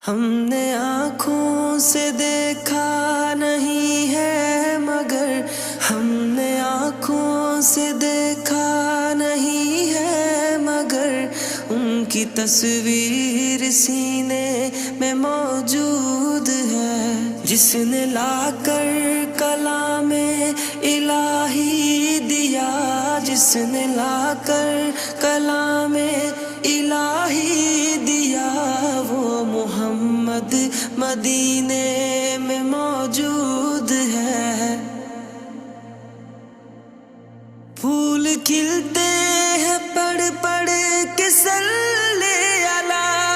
हमने आँखों से देखा नहीं है मगर हमने आँखों से देखा नहीं है मगर उनकी तस्वीर सीने में मौजूद है। जिसने लाकर कलामे इलाही दिया, जिसने लाकर कलामे इलाही दिया, वो मोहम्मद मदीने में मौजूद है। फूल खिलते